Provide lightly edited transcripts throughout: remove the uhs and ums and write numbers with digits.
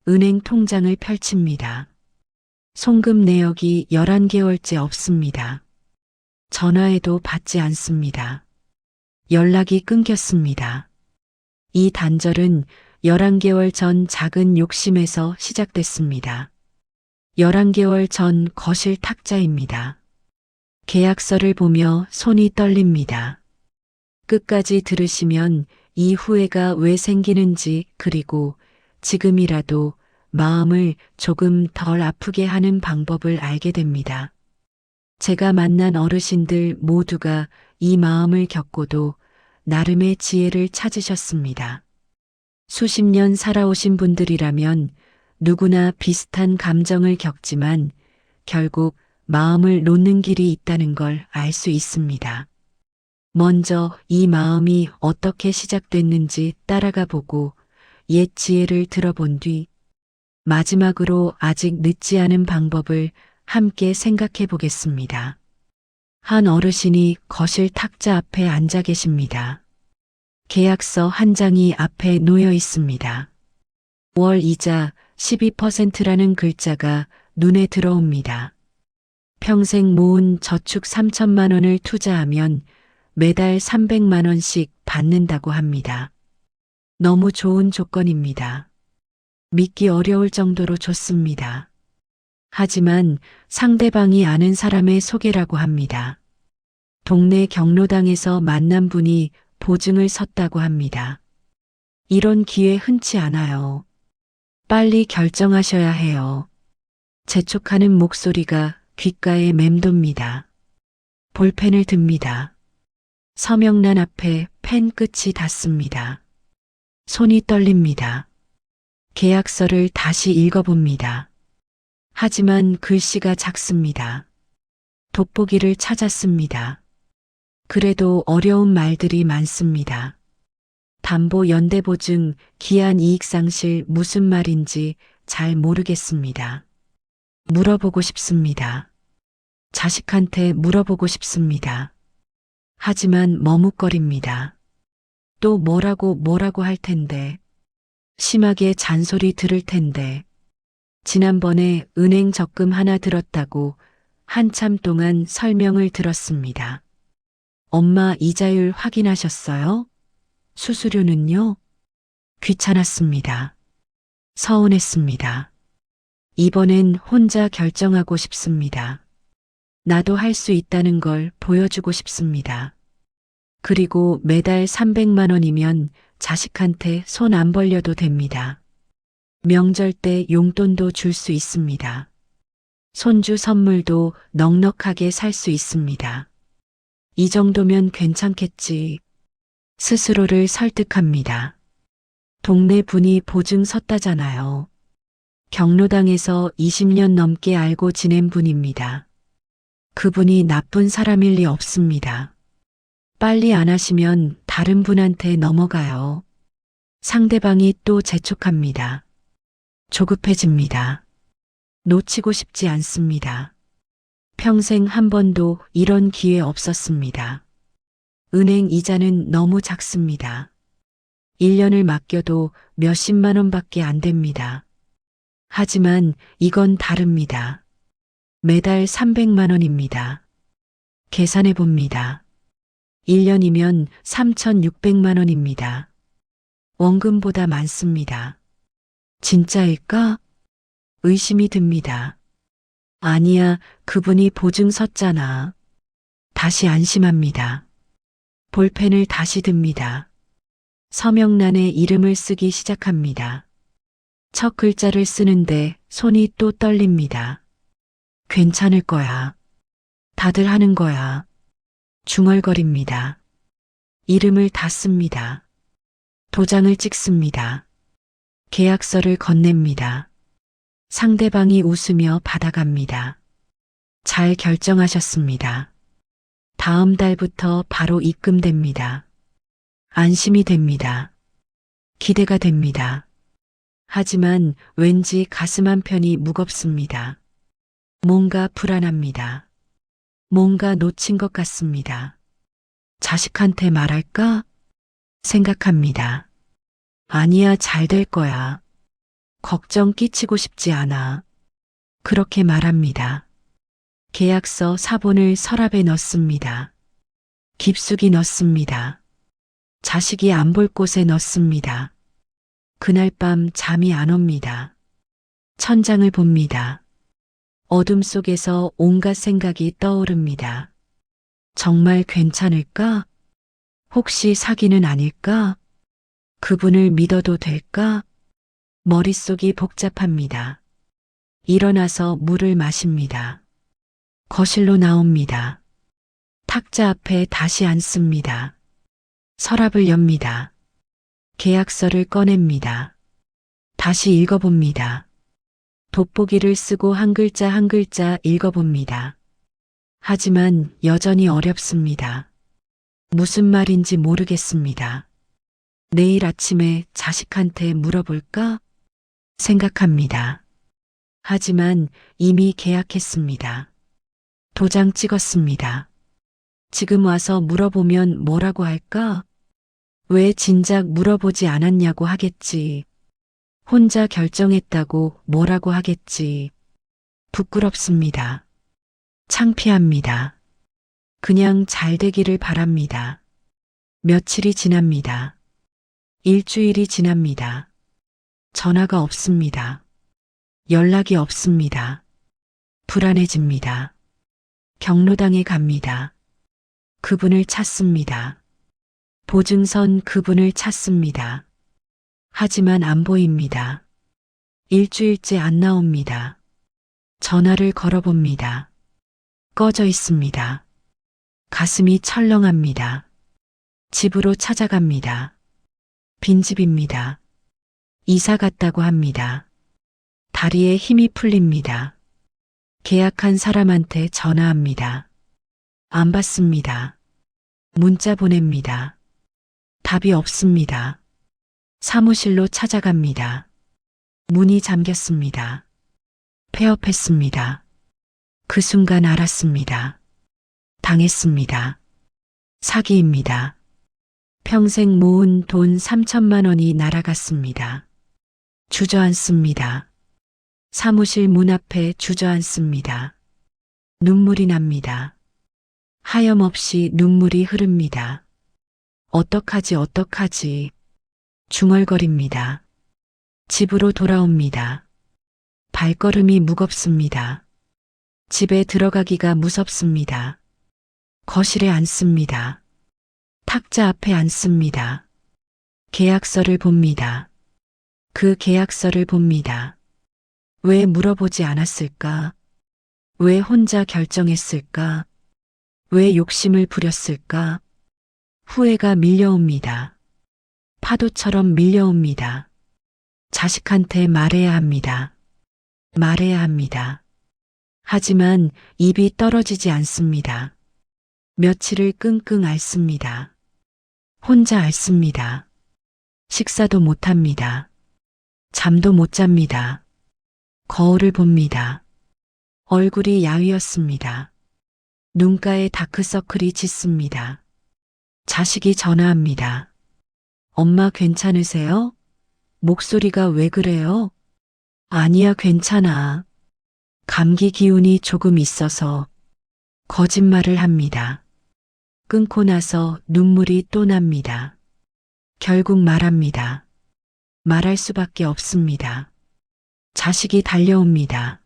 은행 통장을 펼칩니다. 송금 내역이 11개월째 없습니다. 전화해도 받지 않습니다. 연락이 끊겼습니다. 이 단절은 11개월 전 작은 욕심에서 시작됐습니다. 11개월 전 거실 탁자입니다. 계약서를 보며 손이 떨립니다. 끝까지 들으시면 이 후회가 왜 생기는지, 그리고 지금이라도 마음을 조금 덜 아프게 하는 방법을 알게 됩니다. 제가 만난 어르신들 모두가 이 마음을 겪고도 나름의 지혜를 찾으셨습니다. 수십 년 살아오신 분들이라면 누구나 비슷한 감정을 겪지만 결국 마음을 놓는 길이 있다는 걸 알 수 있습니다. 먼저 이 마음이 어떻게 시작됐는지 따라가 보고 옛 지혜를 들어본 뒤 마지막으로 아직 늦지 않은 방법을 함께 생각해 보겠습니다. 한 어르신이 거실 탁자 앞에 앉아 계십니다. 계약서 한 장이 앞에 놓여 있습니다. 월 이자 12%라는 글자가 눈에 들어옵니다. 평생 모은 저축 3천만 원을 투자하면 매달 300만 원씩 받는다고 합니다. 너무 좋은 조건입니다. 믿기 어려울 정도로 좋습니다. 하지만 상대방이 아는 사람의 소개라고 합니다. 동네 경로당에서 만난 분이 보증을 섰다고 합니다. 이런 기회 흔치 않아요. 빨리 결정하셔야 해요. 재촉하는 목소리가 귓가에 맴돕니다. 볼펜을 듭니다. 서명란 앞에 펜 끝이 닿습니다. 손이 떨립니다. 계약서를 다시 읽어봅니다. 하지만 글씨가 작습니다. 돋보기를 찾았습니다. 그래도 어려운 말들이 많습니다. 담보 연대보증, 기한 이익상실 무슨 말인지 잘 모르겠습니다. 물어보고 싶습니다. 자식한테 물어보고 싶습니다. 하지만 머뭇거립니다. 또 뭐라고 할 텐데. 심하게 잔소리 들을 텐데. 지난번에 은행 적금 하나 들었다고 한참 동안 설명을 들었습니다. 엄마 이자율 확인하셨어요? 수수료는요? 귀찮았습니다. 서운했습니다. 이번엔 혼자 결정하고 싶습니다. 나도 할 수 있다는 걸 보여주고 싶습니다. 그리고 매달 300만 원이면 자식한테 손 안 벌려도 됩니다. 명절 때 용돈도 줄 수 있습니다. 손주 선물도 넉넉하게 살 수 있습니다. 이 정도면 괜찮겠지. 스스로를 설득합니다. 동네 분이 보증 섰다잖아요. 경로당에서 20년 넘게 알고 지낸 분입니다. 그분이 나쁜 사람일 리 없습니다. 빨리 안 하시면 다른 분한테 넘어가요. 상대방이 또 재촉합니다. 조급해집니다. 놓치고 싶지 않습니다. 평생 한 번도 이런 기회 없었습니다. 은행 이자는 너무 작습니다. 1년을 맡겨도 몇십만 원밖에 안 됩니다. 하지만 이건 다릅니다. 매달 300만 원입니다. 계산해 봅니다. 1년이면 3,600만 원입니다. 원금보다 많습니다. 진짜일까? 의심이 듭니다. 아니야, 그분이 보증 섰잖아. 다시 안심합니다. 볼펜을 다시 듭니다. 서명란에 이름을 쓰기 시작합니다. 첫 글자를 쓰는데 손이 또 떨립니다. 괜찮을 거야. 다들 하는 거야. 중얼거립니다. 이름을 다 씁니다. 도장을 찍습니다. 계약서를 건넵니다. 상대방이 웃으며 받아갑니다. 잘 결정하셨습니다. 다음 달부터 바로 입금됩니다. 안심이 됩니다. 기대가 됩니다. 하지만 왠지 가슴 한편이 무겁습니다. 뭔가 불안합니다. 뭔가 놓친 것 같습니다. 자식한테 말할까? 생각합니다. 아니야, 잘 될 거야. 걱정 끼치고 싶지 않아. 그렇게 말합니다. 계약서 사본을 서랍에 넣습니다. 깊숙이 넣습니다. 자식이 안 볼 곳에 넣습니다. 그날 밤 잠이 안 옵니다. 천장을 봅니다. 어둠 속에서 온갖 생각이 떠오릅니다. 정말 괜찮을까? 혹시 사기는 아닐까? 그분을 믿어도 될까? 머릿속이 복잡합니다. 일어나서 물을 마십니다. 거실로 나옵니다. 탁자 앞에 다시 앉습니다. 서랍을 엽니다. 계약서를 꺼냅니다. 다시 읽어봅니다. 돋보기를 쓰고 한 글자 한 글자 읽어봅니다. 하지만 여전히 어렵습니다. 무슨 말인지 모르겠습니다. 내일 아침에 자식한테 물어볼까? 생각합니다. 하지만 이미 계약했습니다. 도장 찍었습니다. 지금 와서 물어보면 뭐라고 할까? 왜 진작 물어보지 않았냐고 하겠지. 혼자 결정했다고 뭐라고 하겠지. 부끄럽습니다. 창피합니다. 그냥 잘 되기를 바랍니다. 며칠이 지납니다. 일주일이 지납니다. 전화가 없습니다. 연락이 없습니다. 불안해집니다. 경로당에 갑니다. 그분을 찾습니다. 보증선 그분을 찾습니다. 하지만 안 보입니다. 일주일째 안 나옵니다. 전화를 걸어봅니다. 꺼져 있습니다. 가슴이 철렁합니다. 집으로 찾아갑니다. 빈집입니다. 이사 갔다고 합니다. 다리에 힘이 풀립니다. 계약한 사람한테 전화합니다. 안 받습니다. 문자 보냅니다. 답이 없습니다. 사무실로 찾아갑니다. 문이 잠겼습니다. 폐업했습니다. 그 순간 알았습니다. 당했습니다. 사기입니다. 평생 모은 돈 3천만 원이 날아갔습니다. 주저앉습니다. 사무실 문 앞에 주저앉습니다. 눈물이 납니다. 하염없이 눈물이 흐릅니다. 어떡하지. 중얼거립니다. 집으로 돌아옵니다. 발걸음이 무겁습니다. 집에 들어가기가 무섭습니다. 거실에 앉습니다. 탁자 앞에 앉습니다. 계약서를 봅니다. 그 계약서를 봅니다. 왜 물어보지 않았을까? 왜 혼자 결정했을까? 왜 욕심을 부렸을까? 후회가 밀려옵니다. 파도처럼 밀려옵니다. 자식한테 말해야 합니다. 말해야 합니다. 하지만 입이 떨어지지 않습니다. 며칠을 끙끙 앓습니다. 혼자 앓습니다. 식사도 못합니다. 잠도 못 잡니다. 거울을 봅니다. 얼굴이 야위었습니다. 눈가에 다크서클이 짙습니다. 자식이 전화합니다. 엄마 괜찮으세요? 목소리가 왜 그래요? 아니야, 괜찮아. 감기 기운이 조금 있어서. 거짓말을 합니다. 끊고 나서 눈물이 또 납니다. 결국 말합니다. 말할 수밖에 없습니다. 자식이 달려옵니다.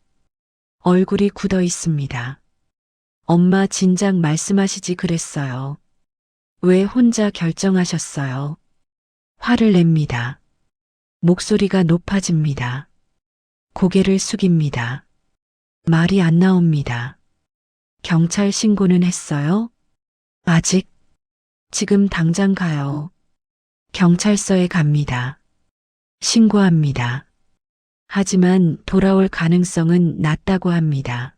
얼굴이 굳어 있습니다. 엄마 진작 말씀하시지 그랬어요. 왜 혼자 결정하셨어요? 화를 냅니다. 목소리가 높아집니다. 고개를 숙입니다. 말이 안 나옵니다. 경찰 신고는 했어요? 아직. 지금 당장 가요. 경찰서에 갑니다. 신고합니다. 하지만 돌아올 가능성은 낮다고 합니다.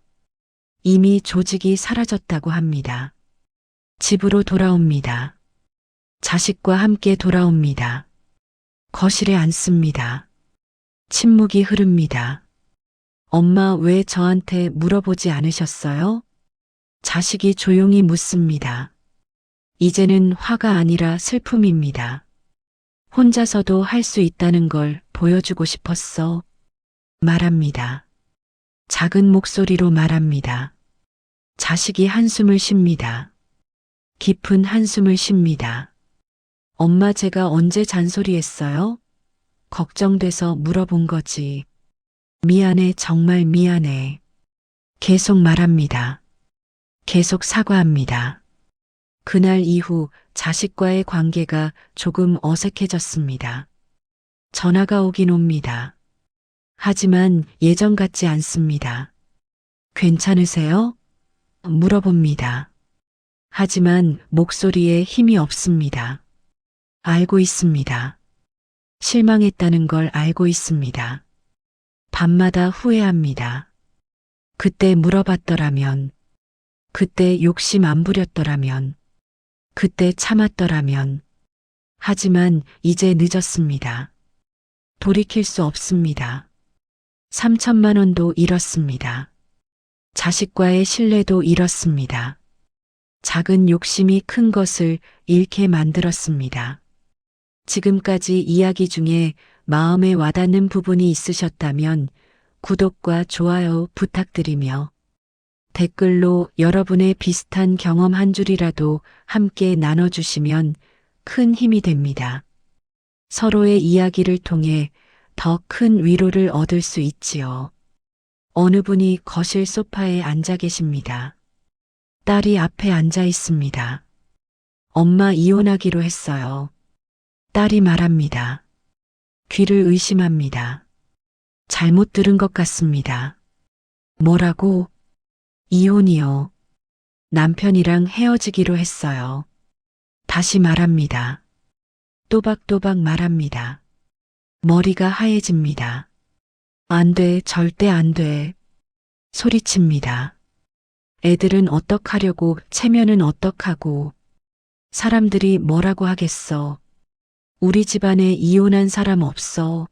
이미 조직이 사라졌다고 합니다. 집으로 돌아옵니다. 자식과 함께 돌아옵니다. 거실에 앉습니다. 침묵이 흐릅니다. 엄마 왜 저한테 물어보지 않으셨어요? 자식이 조용히 묻습니다. 이제는 화가 아니라 슬픔입니다. 혼자서도 할 수 있다는 걸 보여주고 싶었어. 말합니다. 작은 목소리로 말합니다. 자식이 한숨을 쉽니다. 깊은 한숨을 쉽니다. 엄마, 제가 언제 잔소리했어요? 걱정돼서 물어본 거지. 미안해, 정말 미안해. 계속 말합니다. 계속 사과합니다. 그날 이후 자식과의 관계가 조금 어색해졌습니다. 전화가 오긴 옵니다. 하지만 예전 같지 않습니다. 괜찮으세요? 물어봅니다. 하지만 목소리에 힘이 없습니다. 알고 있습니다. 실망했다는 걸 알고 있습니다. 밤마다 후회합니다. 그때 물어봤더라면, 그때 욕심 안 부렸더라면, 그때 참았더라면. 하지만 이제 늦었습니다. 돌이킬 수 없습니다. 3천만 원도 잃었습니다. 자식과의 신뢰도 잃었습니다. 작은 욕심이 큰 것을 잃게 만들었습니다. 지금까지 이야기 중에 마음에 와닿는 부분이 있으셨다면 구독과 좋아요 부탁드리며 댓글로 여러분의 비슷한 경험 한 줄이라도 함께 나눠주시면 큰 힘이 됩니다. 서로의 이야기를 통해 더 큰 위로를 얻을 수 있지요. 어느 분이 거실 소파에 앉아 계십니다. 딸이 앞에 앉아 있습니다. 엄마, 이혼하기로 했어요. 딸이 말합니다. 귀를 의심합니다. 잘못 들은 것 같습니다. 뭐라고? 이혼이요. 남편이랑 헤어지기로 했어요. 다시 말합니다. 또박또박 말합니다. 머리가 하얘집니다. 안 돼, 절대 안 돼. 소리칩니다. 애들은 어떡하려고, 체면은 어떡하고. 사람들이 뭐라고 하겠어. 우리 집안에 이혼한 사람 없어.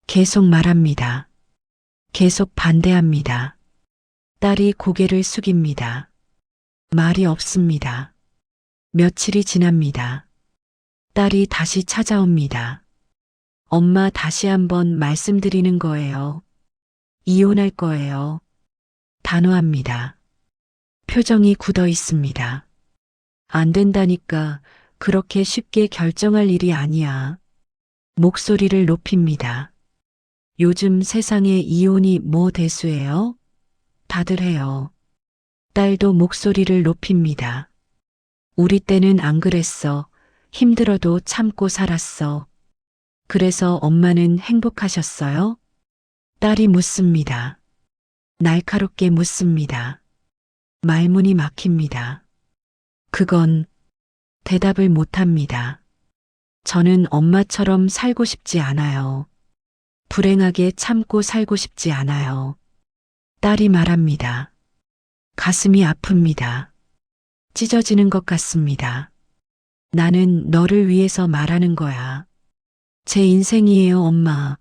계속 말합니다. 계속 반대합니다. 딸이 고개를 숙입니다. 말이 없습니다. 며칠이 지납니다. 딸이 다시 찾아옵니다. 엄마, 다시 한번 말씀드리는 거예요. 이혼할 거예요. 단호합니다. 표정이 굳어 있습니다. 안 된다니까. 그렇게 쉽게 결정할 일이 아니야. 목소리를 높입니다. 요즘 세상에 이혼이 뭐 대수예요? 다들 해요. 딸도 목소리를 높입니다. 우리 때는 안 그랬어. 힘들어도 참고 살았어. 그래서 엄마는 행복하셨어요? 딸이 묻습니다. 날카롭게 묻습니다. 말문이 막힙니다. 그건 대답을 못합니다. 저는 엄마처럼 살고 싶지 않아요. 불행하게 참고 살고 싶지 않아요. 딸이 말합니다. 가슴이 아픕니다. 찢어지는 것 같습니다. 나는 너를 위해서 말하는 거야. 제 인생이에요, 엄마.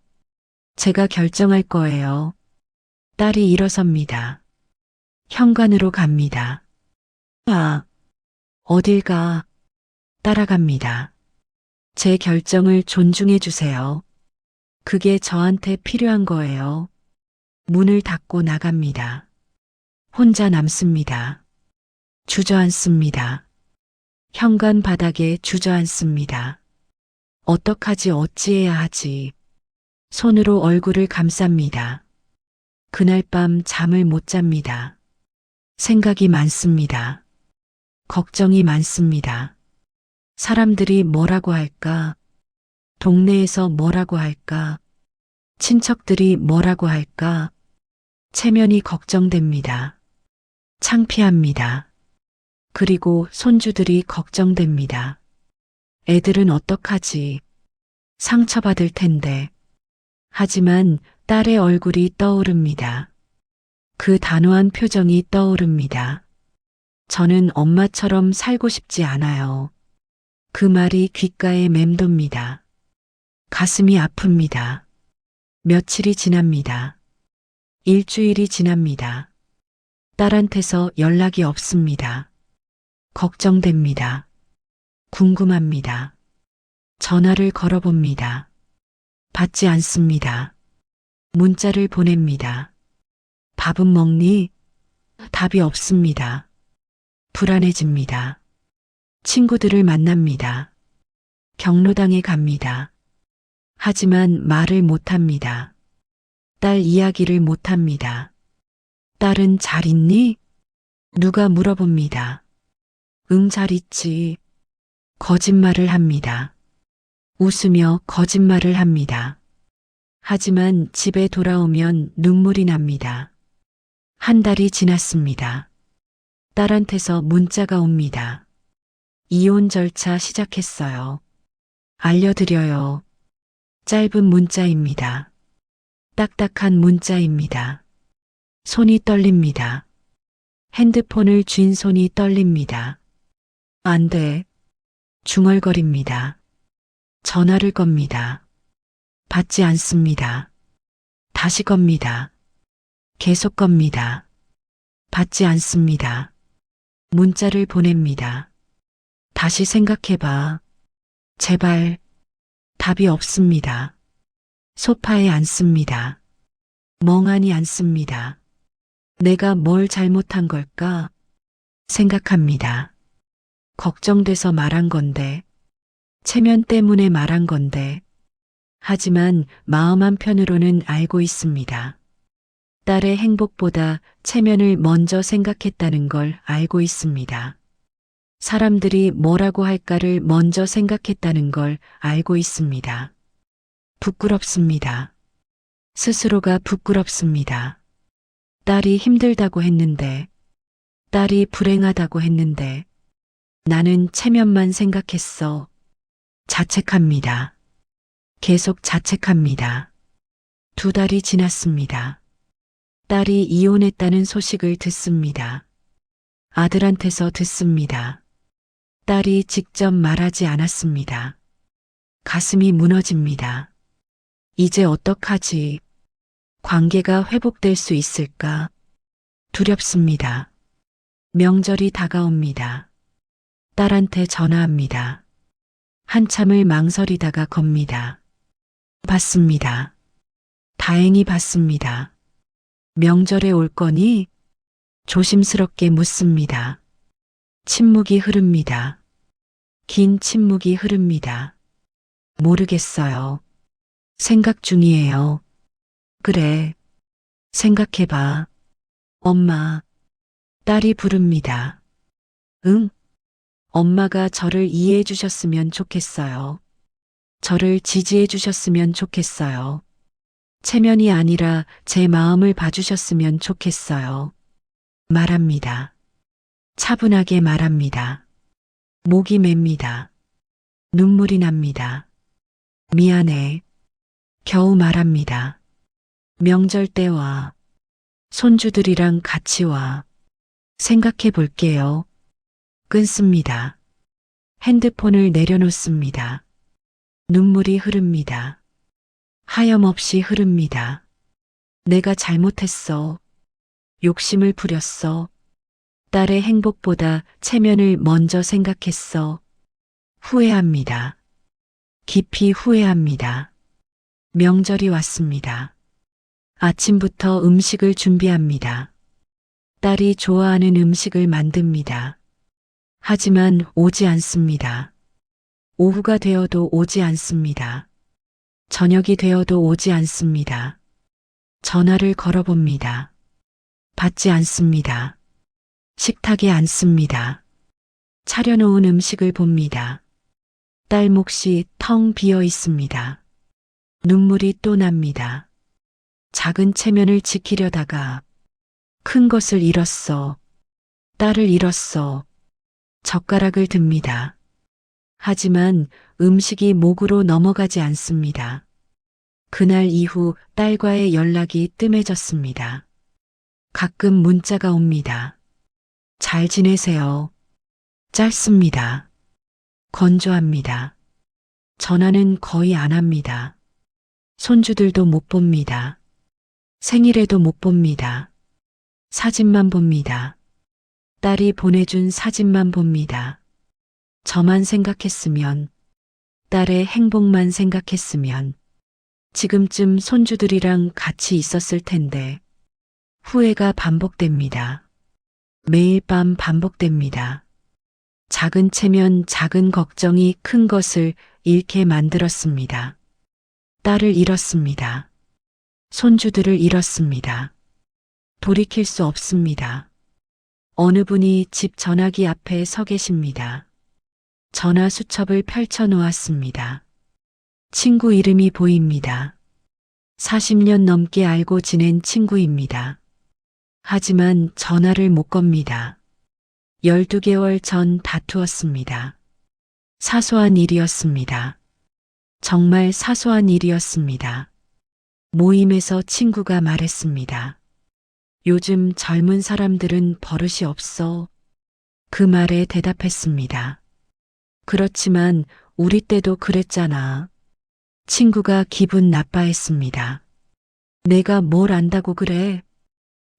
제가 결정할 거예요. 딸이 일어섭니다. 현관으로 갑니다. 아, 어딜 가? 따라갑니다. 제 결정을 존중해 주세요. 그게 저한테 필요한 거예요. 문을 닫고 나갑니다. 혼자 남습니다. 주저앉습니다. 현관 바닥에 주저앉습니다. 어떡하지, 어찌해야 하지. 손으로 얼굴을 감쌉니다. 그날 밤 잠을 못 잡니다. 생각이 많습니다. 걱정이 많습니다. 사람들이 뭐라고 할까? 동네에서 뭐라고 할까? 친척들이 뭐라고 할까? 체면이 걱정됩니다. 창피합니다. 그리고 손주들이 걱정됩니다. 애들은 어떡하지? 상처받을 텐데. 하지만 딸의 얼굴이 떠오릅니다. 그 단호한 표정이 떠오릅니다. 저는 엄마처럼 살고 싶지 않아요. 그 말이 귓가에 맴돕니다. 가슴이 아픕니다. 며칠이 지납니다. 일주일이 지납니다. 딸한테서 연락이 없습니다. 걱정됩니다. 궁금합니다. 전화를 걸어봅니다. 받지 않습니다. 문자를 보냅니다. 밥은 먹니? 답이 없습니다. 불안해집니다. 친구들을 만납니다. 경로당에 갑니다. 하지만 말을 못합니다. 딸 이야기를 못합니다. 딸은 잘 있니? 누가 물어봅니다. 응, 잘 있지. 거짓말을 합니다. 웃으며 거짓말을 합니다. 하지만 집에 돌아오면 눈물이 납니다. 한 달이 지났습니다. 딸한테서 문자가 옵니다. 이혼 절차 시작했어요. 알려드려요. 짧은 문자입니다. 딱딱한 문자입니다. 손이 떨립니다. 핸드폰을 쥔 손이 떨립니다. 안 돼. 중얼거립니다. 전화를 겁니다. 받지 않습니다. 다시 겁니다. 계속 겁니다. 받지 않습니다. 문자를 보냅니다. 다시 생각해봐. 제발. 답이 없습니다. 소파에 앉습니다. 멍하니 앉습니다. 내가 뭘 잘못한 걸까? 생각합니다. 걱정돼서 말한 건데, 체면 때문에 말한 건데, 하지만 마음 한편으로는 알고 있습니다. 딸의 행복보다 체면을 먼저 생각했다는 걸 알고 있습니다. 사람들이 뭐라고 할까를 먼저 생각했다는 걸 알고 있습니다. 부끄럽습니다. 스스로가 부끄럽습니다. 딸이 힘들다고 했는데, 딸이 불행하다고 했는데, 나는 체면만 생각했어. 자책합니다. 계속 자책합니다. 2달이 지났습니다. 딸이 이혼했다는 소식을 듣습니다. 아들한테서 듣습니다. 딸이 직접 말하지 않았습니다. 가슴이 무너집니다. 이제 어떡하지? 관계가 회복될 수 있을까? 두렵습니다. 명절이 다가옵니다. 딸한테 전화합니다. 한참을 망설이다가 겁니다. 받습니다. 다행히 받습니다. 명절에 올 거니? 조심스럽게 묻습니다. 침묵이 흐릅니다. 긴 침묵이 흐릅니다. 모르겠어요. 생각 중이에요. 그래. 생각해봐. 엄마. 딸이 부릅니다. 응? 엄마가 저를 이해해 주셨으면 좋겠어요. 저를 지지해 주셨으면 좋겠어요. 체면이 아니라 제 마음을 봐주셨으면 좋겠어요. 말합니다. 차분하게 말합니다. 목이 맵니다. 눈물이 납니다. 미안해. 겨우 말합니다. 명절 때 와. 손주들이랑 같이 와. 생각해 볼게요. 끊습니다. 핸드폰을 내려놓습니다. 눈물이 흐릅니다. 하염없이 흐릅니다. 내가 잘못했어. 욕심을 부렸어. 딸의 행복보다 체면을 먼저 생각했어. 후회합니다. 깊이 후회합니다. 명절이 왔습니다. 아침부터 음식을 준비합니다. 딸이 좋아하는 음식을 만듭니다. 하지만 오지 않습니다. 오후가 되어도 오지 않습니다. 저녁이 되어도 오지 않습니다. 전화를 걸어봅니다. 받지 않습니다. 식탁에 앉습니다. 차려놓은 음식을 봅니다. 딸 몫이 텅 비어 있습니다. 눈물이 또 납니다. 작은 체면을 지키려다가 큰 것을 잃었어. 딸을 잃었어. 젓가락을 듭니다. 하지만 음식이 목으로 넘어가지 않습니다. 그날 이후 딸과의 연락이 뜸해졌습니다. 가끔 문자가 옵니다. 잘 지내세요. 짧습니다. 건조합니다. 전화는 거의 안 합니다. 손주들도 못 봅니다. 생일에도 못 봅니다. 사진만 봅니다. 딸이 보내준 사진만 봅니다. 저만 생각했으면, 딸의 행복만 생각했으면, 지금쯤 손주들이랑 같이 있었을 텐데. 후회가 반복됩니다. 매일 밤 반복됩니다. 작은 체면, 작은 걱정이 큰 것을 잃게 만들었습니다. 딸을 잃었습니다. 손주들을 잃었습니다. 돌이킬 수 없습니다. 어느 분이 집 전화기 앞에 서 계십니다. 전화 수첩을 펼쳐 놓았습니다. 친구 이름이 보입니다. 40년 넘게 알고 지낸 친구입니다. 하지만 전화를 못 겁니다. 12개월 전 다투었습니다. 사소한 일이었습니다. 정말 사소한 일이었습니다. 모임에서 친구가 말했습니다. 요즘 젊은 사람들은 버릇이 없어. 그 말에 대답했습니다. 그렇지만 우리 때도 그랬잖아. 친구가 기분 나빠했습니다. 내가 뭘 안다고 그래?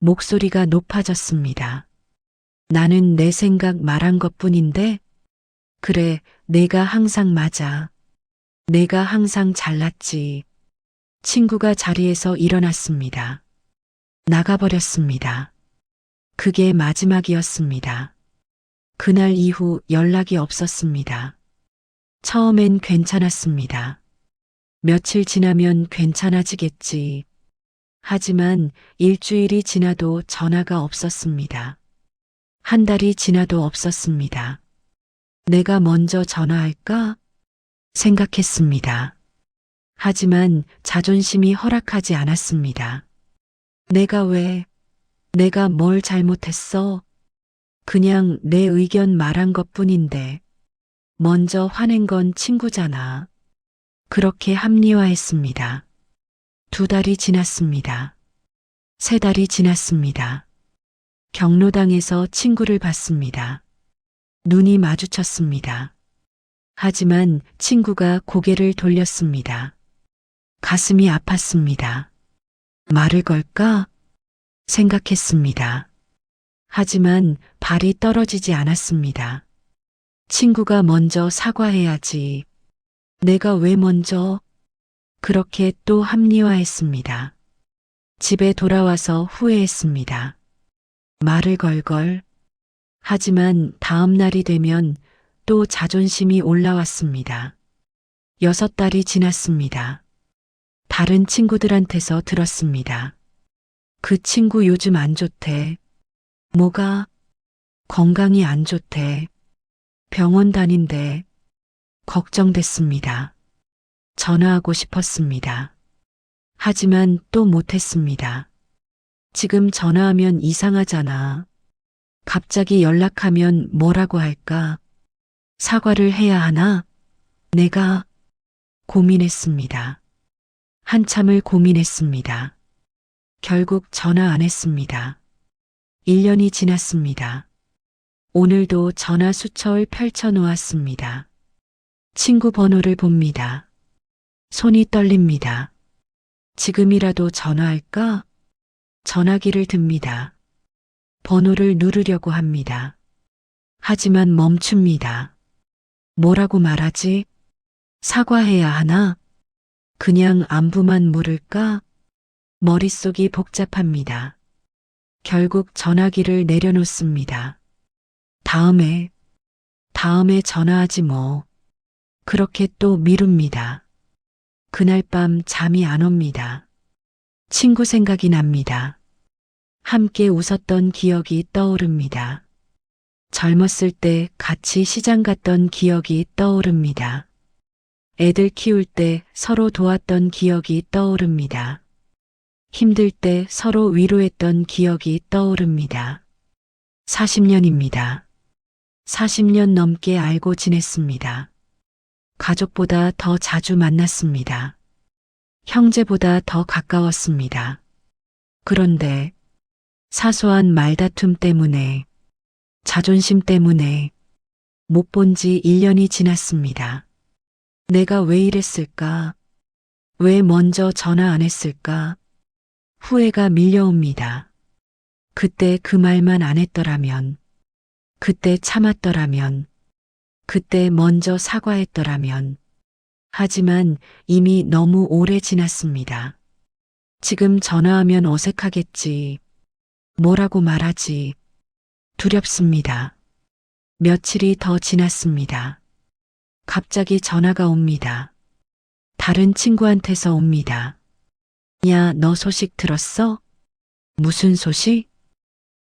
목소리가 높아졌습니다. 나는 내 생각 말한 것뿐인데? 그래, 내가 항상 맞아. 내가 항상 잘났지. 친구가 자리에서 일어났습니다. 나가버렸습니다. 그게 마지막이었습니다. 그날 이후 연락이 없었습니다. 처음엔 괜찮았습니다. 며칠 지나면 괜찮아지겠지. 하지만 일주일이 지나도 전화가 없었습니다. 한 달이 지나도 없었습니다. 내가 먼저 전화할까? 생각했습니다. 하지만 자존심이 허락하지 않았습니다. 내가 뭘 잘못했어? 그냥 내 의견 말한 것뿐인데. 먼저 화낸 건 친구잖아. 그렇게 합리화했습니다. 2달이 지났습니다. 3달이 지났습니다. 경로당에서 친구를 봤습니다. 눈이 마주쳤습니다. 하지만 친구가 고개를 돌렸습니다. 가슴이 아팠습니다. 말을 걸까? 생각했습니다. 하지만 발이 떨어지지 않았습니다. 친구가 먼저 사과해야지. 내가 왜 먼저? 그렇게 또 합리화했습니다. 집에 돌아와서 후회했습니다. 말을 걸걸. 하지만 다음 날이 되면 또 자존심이 올라왔습니다. 6달이 지났습니다. 다른 친구들한테서 들었습니다. 그 친구 요즘 안 좋대. 뭐가? 건강이 안 좋대. 병원 다닌대. 걱정됐습니다. 전화하고 싶었습니다. 하지만 또 못했습니다. 지금 전화하면 이상하잖아. 갑자기 연락하면 뭐라고 할까? 사과를 해야 하나? 내가 고민했습니다. 한참을 고민했습니다. 결국 전화 안 했습니다. 1년이 지났습니다. 오늘도 전화 수첩을 펼쳐 놓았습니다. 친구 번호를 봅니다. 손이 떨립니다. 지금이라도 전화할까? 전화기를 듭니다. 번호를 누르려고 합니다. 하지만 멈춥니다. 뭐라고 말하지? 사과해야 하나? 그냥 안부만 물을까? 머릿속이 복잡합니다. 결국 전화기를 내려놓습니다. 다음에 전화하지 뭐. 그렇게 또 미룹니다. 그날 밤 잠이 안 옵니다. 친구 생각이 납니다. 함께 웃었던 기억이 떠오릅니다. 젊었을 때 같이 시장 갔던 기억이 떠오릅니다. 애들 키울 때 서로 도왔던 기억이 떠오릅니다. 힘들 때 서로 위로했던 기억이 떠오릅니다. 40년입니다. 40년 넘게 알고 지냈습니다. 가족보다 더 자주 만났습니다. 형제보다 더 가까웠습니다. 그런데 사소한 말다툼 때문에, 자존심 때문에 못 본 지 1년이 지났습니다. 내가 왜 이랬을까? 왜 먼저 전화 안 했을까? 후회가 밀려옵니다. 그때 그 말만 안 했더라면, 그때 참았더라면, 그때 먼저 사과했더라면, 하지만 이미 너무 오래 지났습니다. 지금 전화하면 어색하겠지. 뭐라고 말하지. 두렵습니다. 며칠이 더 지났습니다. 갑자기 전화가 옵니다. 다른 친구한테서 옵니다. 야, 너 소식 들었어? 무슨 소식?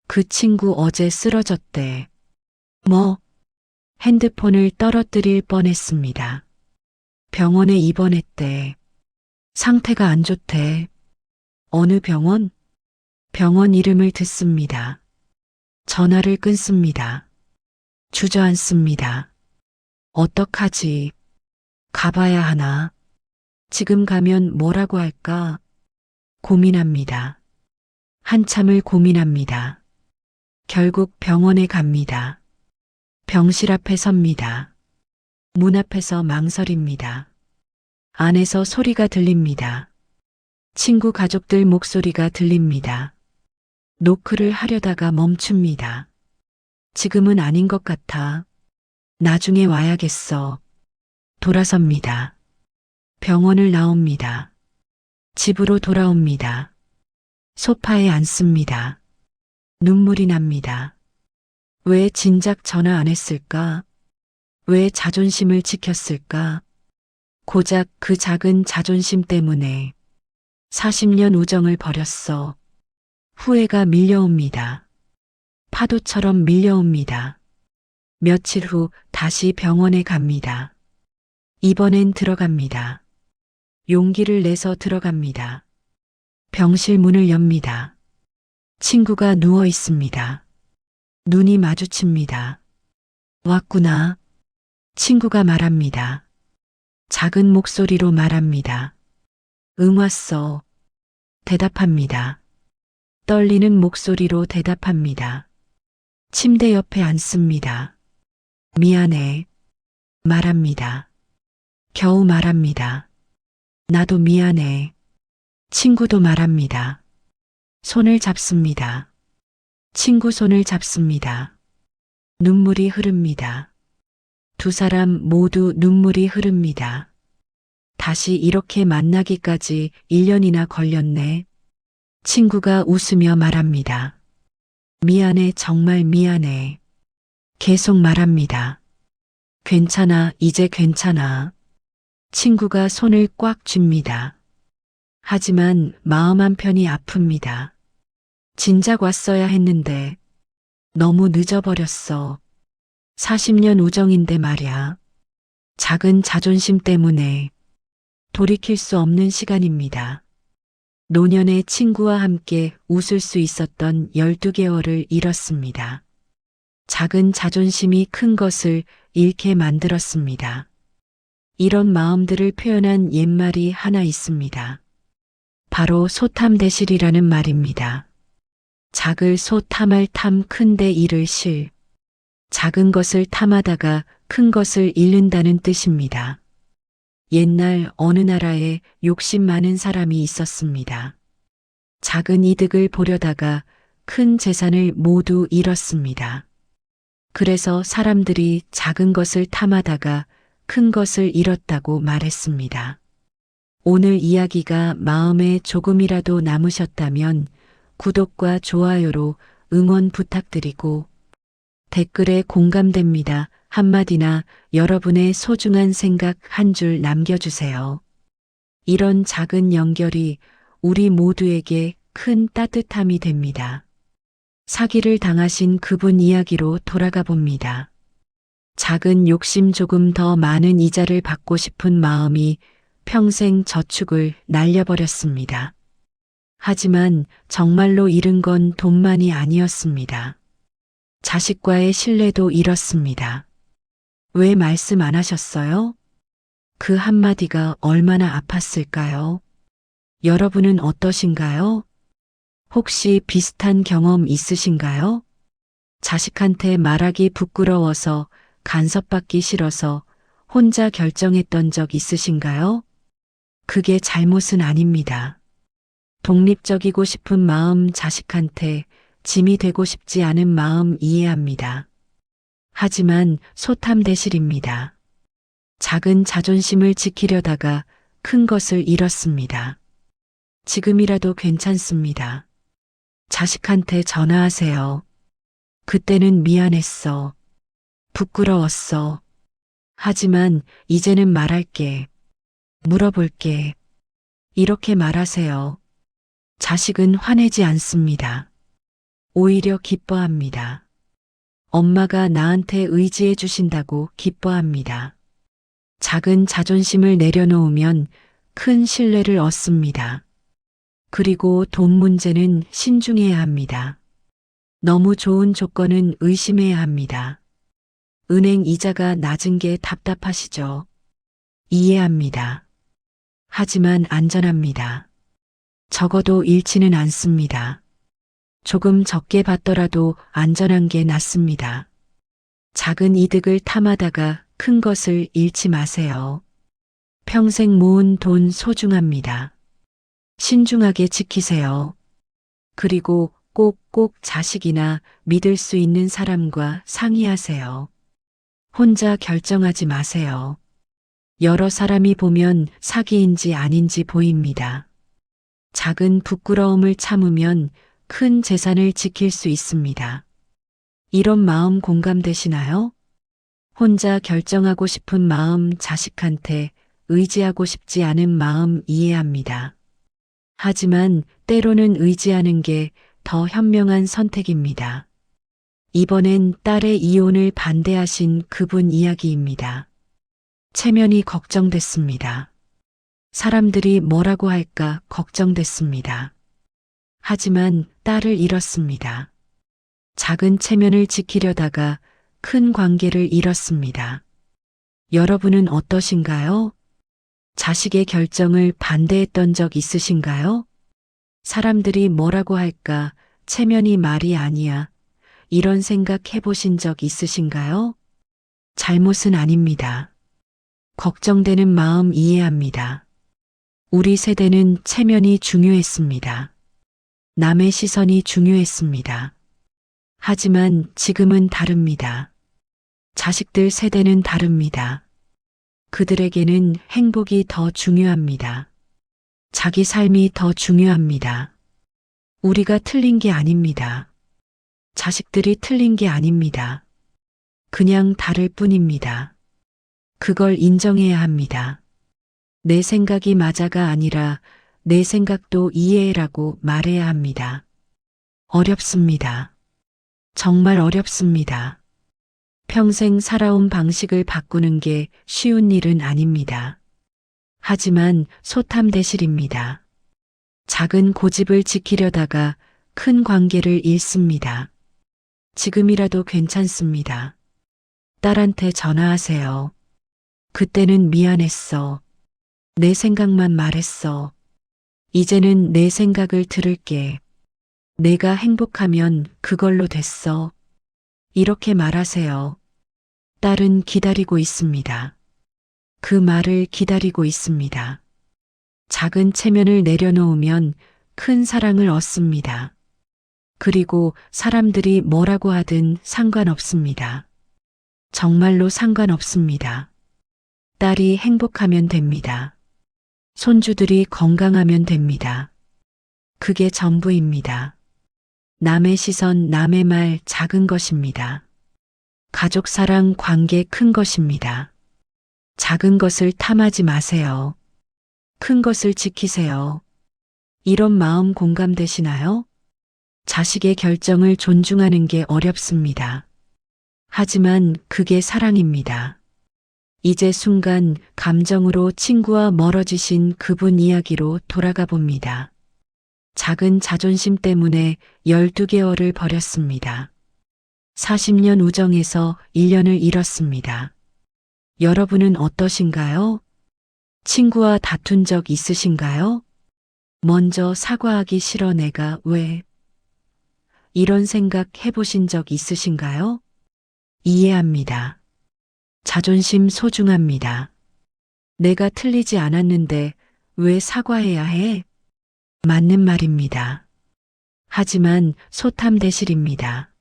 그 친구 어제 쓰러졌대. 뭐? 핸드폰을 떨어뜨릴 뻔했습니다. 병원에 입원했대. 상태가 안 좋대. 어느 병원? 병원 이름을 듣습니다. 전화를 끊습니다. 주저앉습니다. 어떡하지? 가봐야 하나? 지금 가면 뭐라고 할까? 고민합니다. 한참을 고민합니다. 결국 병원에 갑니다. 병실 앞에 섭니다. 문 앞에서 망설입니다. 안에서 소리가 들립니다. 친구 가족들 목소리가 들립니다. 노크를 하려다가 멈춥니다. 지금은 아닌 것 같아. 나중에 와야겠어. 돌아섭니다. 병원을 나옵니다. 집으로 돌아옵니다. 소파에 앉습니다. 눈물이 납니다. 왜 진작 전화 안 했을까? 왜 자존심을 지켰을까? 고작 그 작은 자존심 때문에 40년 우정을 버렸어. 후회가 밀려옵니다. 파도처럼 밀려옵니다. 며칠 후 다시 병원에 갑니다. 이번엔 들어갑니다. 용기를 내서 들어갑니다. 병실 문을 엽니다. 친구가 누워 있습니다. 눈이 마주칩니다. 왔구나. 친구가 말합니다. 작은 목소리로 말합니다. 응, 왔어. 대답합니다. 떨리는 목소리로 대답합니다. 침대 옆에 앉습니다. 미안해. 말합니다. 겨우 말합니다. 나도 미안해. 친구도 말합니다. 손을 잡습니다. 친구 손을 잡습니다. 눈물이 흐릅니다. 두 사람 모두 눈물이 흐릅니다. 다시 이렇게 만나기까지 1년이나 걸렸네. 친구가 웃으며 말합니다. 미안해, 정말 미안해. 계속 말합니다. 괜찮아, 이제 괜찮아. 친구가 손을 꽉 쥡니다. 하지만 마음 한편이 아픕니다. 진작 왔어야 했는데 너무 늦어버렸어. 40년 우정인데 말야. 작은 자존심 때문에 돌이킬 수 없는 시간입니다. 노년의 친구와 함께 웃을 수 있었던 12개월을 잃었습니다. 작은 자존심이 큰 것을 잃게 만들었습니다. 이런 마음들을 표현한 옛말이 하나 있습니다. 바로 소탐대실이라는 말입니다. 작을 소 탐할 탐 큰데 이를 실. 작은 것을 탐하다가 큰 것을 잃는다는 뜻입니다. 옛날 어느 나라에 욕심 많은 사람이 있었습니다. 작은 이득을 보려다가 큰 재산을 모두 잃었습니다. 그래서 사람들이 작은 것을 탐하다가 큰 것을 잃었다고 말했습니다. 오늘 이야기가 마음에 조금이라도 남으셨다면 구독과 좋아요로 응원 부탁드리고 댓글에 공감됩니다 한마디나 여러분의 소중한 생각 한 줄 남겨주세요. 이런 작은 연결이 우리 모두에게 큰 따뜻함이 됩니다. 사기를 당하신 그분 이야기로 돌아가 봅니다. 작은 욕심 조금 더 많은 이자를 받고 싶은 마음이 평생 저축을 날려버렸습니다. 하지만 정말로 잃은 건 돈만이 아니었습니다. 자식과의 신뢰도 잃었습니다. 왜 말씀 안 하셨어요? 그 한마디가 얼마나 아팠을까요? 여러분은 어떠신가요? 혹시 비슷한 경험 있으신가요? 자식한테 말하기 부끄러워서 간섭받기 싫어서 혼자 결정했던 적 있으신가요? 그게 잘못은 아닙니다. 독립적이고 싶은 마음, 자식한테 짐이 되고 싶지 않은 마음 이해합니다. 하지만 소탐대실입니다. 작은 자존심을 지키려다가 큰 것을 잃었습니다. 지금이라도 괜찮습니다. 자식한테 전화하세요. 그때는 미안했어. 부끄러웠어. 하지만 이제는 말할게. 물어볼게. 이렇게 말하세요. 자식은 화내지 않습니다. 오히려 기뻐합니다. 엄마가 나한테 의지해 주신다고 기뻐합니다. 작은 자존심을 내려놓으면 큰 신뢰를 얻습니다. 그리고 돈 문제는 신중해야 합니다. 너무 좋은 조건은 의심해야 합니다. 은행 이자가 낮은 게 답답하시죠? 이해합니다. 하지만 안전합니다. 적어도 잃지는 않습니다. 조금 적게 받더라도 안전한 게 낫습니다. 작은 이득을 탐하다가 큰 것을 잃지 마세요. 평생 모은 돈 소중합니다. 신중하게 지키세요. 그리고 꼭 자식이나 믿을 수 있는 사람과 상의하세요. 혼자 결정하지 마세요. 여러 사람이 보면 사기인지 아닌지 보입니다. 작은 부끄러움을 참으면 큰 재산을 지킬 수 있습니다. 이런 마음 공감되시나요? 혼자 결정하고 싶은 마음, 자식한테 의지하고 싶지 않은 마음 이해합니다. 하지만 때로는 의지하는 게 더 현명한 선택입니다. 이번엔 딸의 이혼을 반대하신 그분 이야기입니다. 체면이 걱정됐습니다. 사람들이 뭐라고 할까 걱정됐습니다. 하지만 딸을 잃었습니다. 작은 체면을 지키려다가 큰 관계를 잃었습니다. 여러분은 어떠신가요? 자식의 결정을 반대했던 적 있으신가요? 사람들이 뭐라고 할까? 체면이 말이 아니야. 이런 생각 해보신 적 있으신가요? 잘못은 아닙니다. 걱정되는 마음 이해합니다. 우리 세대는 체면이 중요했습니다. 남의 시선이 중요했습니다. 하지만 지금은 다릅니다. 자식들 세대는 다릅니다. 그들에게는 행복이 더 중요합니다. 자기 삶이 더 중요합니다. 우리가 틀린 게 아닙니다. 자식들이 틀린 게 아닙니다. 그냥 다를 뿐입니다. 그걸 인정해야 합니다. 내 생각이 맞아가 아니라 내 생각도 이해해라고 말해야 합니다. 어렵습니다. 정말 어렵습니다. 평생 살아온 방식을 바꾸는 게 쉬운 일은 아닙니다. 하지만 소탐대실입니다. 작은 고집을 지키려다가 큰 관계를 잃습니다. 지금이라도 괜찮습니다. 딸한테 전화하세요. 그때는 미안했어. 내 생각만 말했어. 이제는 내 생각을 들을게. 내가 행복하면 그걸로 됐어. 이렇게 말하세요. 딸은 기다리고 있습니다. 그 말을 기다리고 있습니다. 작은 체면을 내려놓으면 큰 사랑을 얻습니다. 그리고 사람들이 뭐라고 하든 상관없습니다. 정말로 상관없습니다. 딸이 행복하면 됩니다. 손주들이 건강하면 됩니다. 그게 전부입니다. 남의 시선, 남의 말 작은 것입니다. 가족 사랑, 관계 큰 것입니다. 작은 것을 탐하지 마세요. 큰 것을 지키세요. 이런 마음 공감되시나요? 자식의 결정을 존중하는 게 어렵습니다. 하지만 그게 사랑입니다. 이제 순간 감정으로 친구와 멀어지신 그분 이야기로 돌아가 봅니다. 작은 자존심 때문에 12개월을 버렸습니다. 40년 우정에서 1년을 잃었습니다. 여러분은 어떠신가요? 친구와 다툰 적 있으신가요? 먼저 사과하기 싫어 내가 왜? 이런 생각 해보신 적 있으신가요? 이해합니다. 자존심 소중합니다. 내가 틀리지 않았는데 왜 사과해야 해? 맞는 말입니다. 하지만 소탐대실입니다.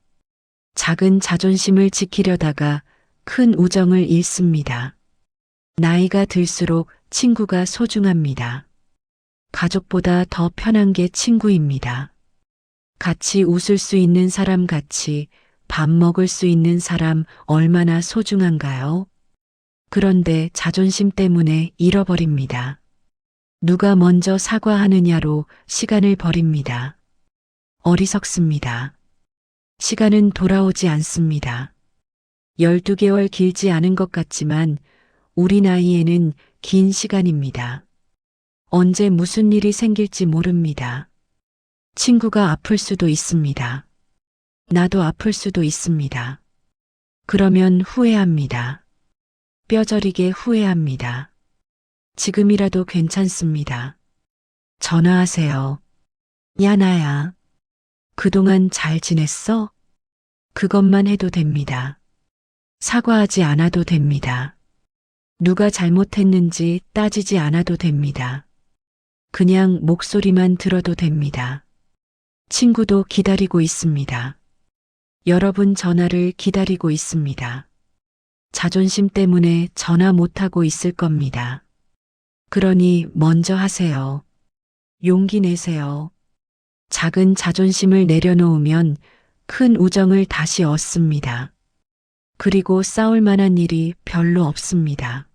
작은 자존심을 지키려다가 큰 우정을 잃습니다. 나이가 들수록 친구가 소중합니다. 가족보다 더 편한 게 친구입니다. 같이 웃을 수 있는 사람, 같이 밥 먹을 수 있는 사람 얼마나 소중한가요? 그런데 자존심 때문에 잃어버립니다. 누가 먼저 사과하느냐로 시간을 버립니다. 어리석습니다. 시간은 돌아오지 않습니다. 12개월 길지 않은 것 같지만 우리 나이에는 긴 시간입니다. 언제 무슨 일이 생길지 모릅니다. 친구가 아플 수도 있습니다. 나도 아플 수도 있습니다. 그러면 후회합니다. 뼈저리게 후회합니다. 지금이라도 괜찮습니다. 전화하세요. 야, 나야. 그동안 잘 지냈어? 그것만 해도 됩니다. 사과하지 않아도 됩니다. 누가 잘못했는지 따지지 않아도 됩니다. 그냥 목소리만 들어도 됩니다. 친구도 기다리고 있습니다. 여러분 전화를 기다리고 있습니다. 자존심 때문에 전화 못하고 있을 겁니다. 그러니 먼저 하세요. 용기 내세요. 작은 자존심을 내려놓으면 큰 우정을 다시 얻습니다. 그리고 싸울 만한 일이 별로 없습니다.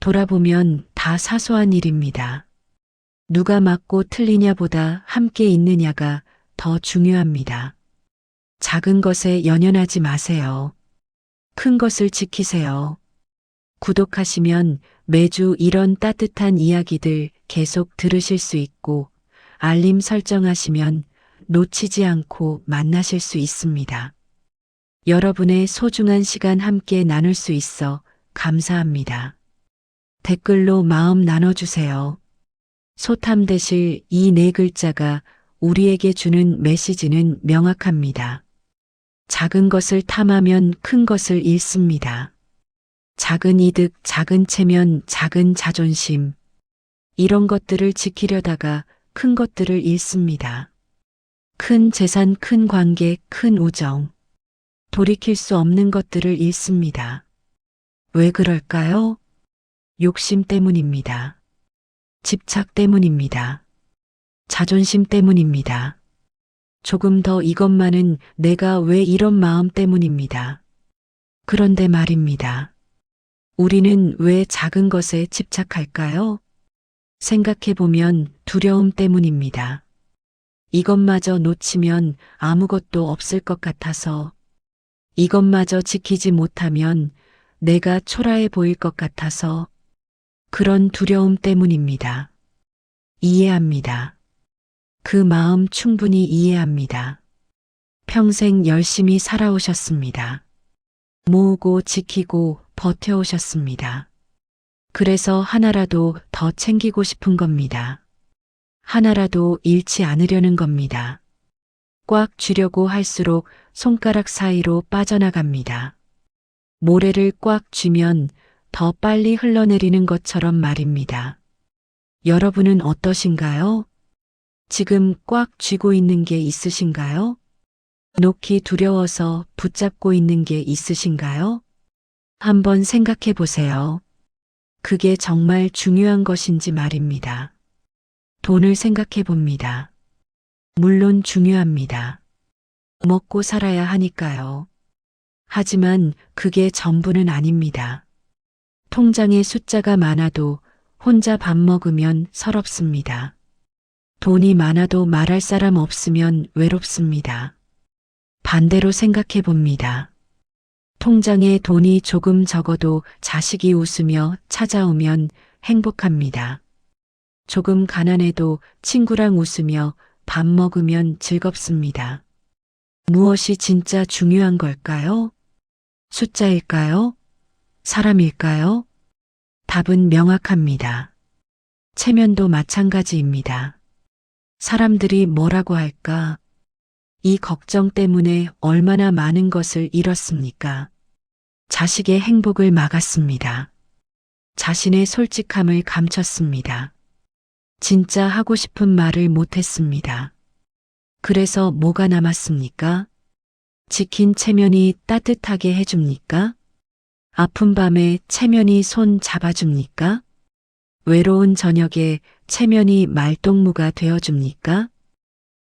돌아보면 다 사소한 일입니다. 누가 맞고 틀리냐보다 함께 있느냐가 더 중요합니다. 작은 것에 연연하지 마세요. 큰 것을 지키세요. 구독하시면 매주 이런 따뜻한 이야기들 계속 들으실 수 있고 알림 설정하시면 놓치지 않고 만나실 수 있습니다. 여러분의 소중한 시간 함께 나눌 수 있어 감사합니다. 댓글로 마음 나눠주세요. 소탐대실 이 네 글자가 우리에게 주는 메시지는 명확합니다. 작은 것을 탐하면 큰 것을 잃습니다. 작은 이득, 작은 체면, 작은 자존심. 이런 것들을 지키려다가 큰 것들을 잃습니다. 큰 재산, 큰 관계, 큰 우정. 돌이킬 수 없는 것들을 잃습니다. 왜 그럴까요? 욕심 때문입니다. 집착 때문입니다. 자존심 때문입니다. 조금 더 이것만은 내가 왜 이런 마음 때문입니다. 그런데 말입니다. 우리는 왜 작은 것에 집착할까요? 생각해보면 두려움 때문입니다. 이것마저 놓치면 아무것도 없을 것 같아서, 이것마저 지키지 못하면 내가 초라해 보일 것 같아서, 그런 두려움 때문입니다. 이해합니다. 그 마음 충분히 이해합니다. 평생 열심히 살아오셨습니다. 모으고 지키고 버텨오셨습니다. 그래서 하나라도 더 챙기고 싶은 겁니다. 하나라도 잃지 않으려는 겁니다. 꽉 쥐려고 할수록 손가락 사이로 빠져나갑니다. 모래를 꽉 쥐면 더 빨리 흘러내리는 것처럼 말입니다. 여러분은 어떠신가요? 지금 꽉 쥐고 있는 게 있으신가요? 놓기 두려워서 붙잡고 있는 게 있으신가요? 한번 생각해 보세요. 그게 정말 중요한 것인지 말입니다. 돈을 생각해 봅니다. 물론 중요합니다. 먹고 살아야 하니까요. 하지만 그게 전부는 아닙니다. 통장에 숫자가 많아도 혼자 밥 먹으면 서럽습니다. 돈이 많아도 말할 사람 없으면 외롭습니다. 반대로 생각해 봅니다. 통장에 돈이 조금 적어도 자식이 웃으며 찾아오면 행복합니다. 조금 가난해도 친구랑 웃으며 밥 먹으면 즐겁습니다. 무엇이 진짜 중요한 걸까요? 숫자일까요? 사람일까요? 답은 명확합니다. 체면도 마찬가지입니다. 사람들이 뭐라고 할까? 이 걱정 때문에 얼마나 많은 것을 잃었습니까? 자식의 행복을 막았습니다. 자신의 솔직함을 감췄습니다. 진짜 하고 싶은 말을 못했습니다. 그래서 뭐가 남았습니까? 지킨 체면이 따뜻하게 해줍니까? 아픈 밤에 체면이 손 잡아줍니까? 외로운 저녁에 체면이 말동무가 되어줍니까?